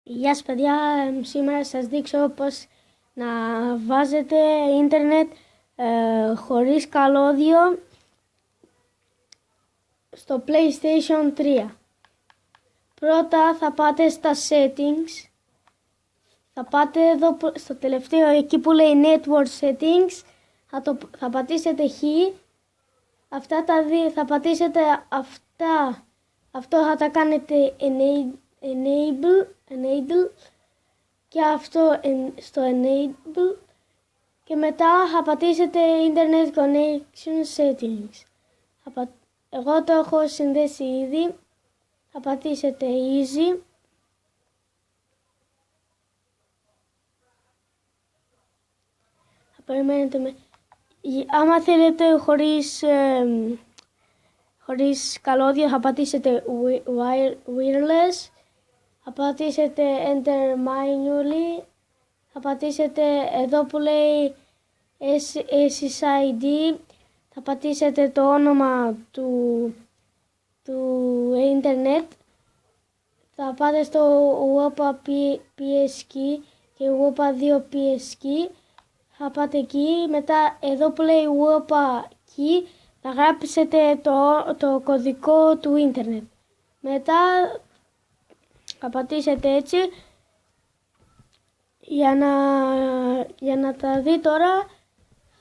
Γεια σας παιδιά, σήμερα σας δείξω πώς να βάζετε ίντερνετ χωρίς καλώδιο στο PlayStation 3. Πρώτα θα πάτε στα settings, θα πάτε εδώ στο τελευταίο εκεί που λέει network settings, θα πατήσετε Χ, αυτά τα δύο θα πατήσετε αυτά, αυτό θα τα κάνετε enable και αυτό στο enable και μετά θα πατήσετε internet connection settings. Εγώ το έχω συνδέσει ήδη, θα πατήσετε easy. Θα περιμένετε άμα θέλετε χωρίς καλώδιο θα πατήσετε wireless, θα πατήσετε enter manually, θα πατήσετε εδώ που λέει SSID, θα πατήσετε το όνομα του ίντερνετ, θα πάτε στο WOPA PSKey και WOPA 2 PSKey, θα πάτε εκεί, μετά εδώ που λέει WOPA Key θα γράψετε το κωδικό του ίντερνετ. Μετά θα πατήσετε έτσι για να τα δει τώρα.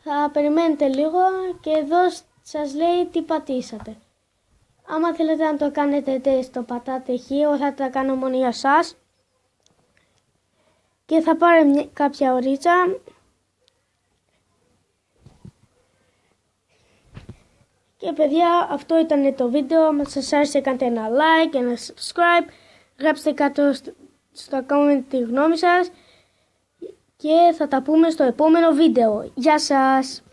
Θα περιμένετε λίγο και εδώ σας λέει τι πατήσατε. Άμα θέλετε να το κάνετε τεστ, το πατάτε Χ, εγώ θα τα κάνω μόνο για σας. Και θα πάρει κάποια ωρίτσα. Και παιδιά, αυτό ήταν το βίντεο. Αν σας άρεσε κάντε ένα like, ένα subscribe. Γράψτε κάτω στο comment τη γνώμη σας. Και θα τα πούμε στο επόμενο βίντεο. Γεια σας!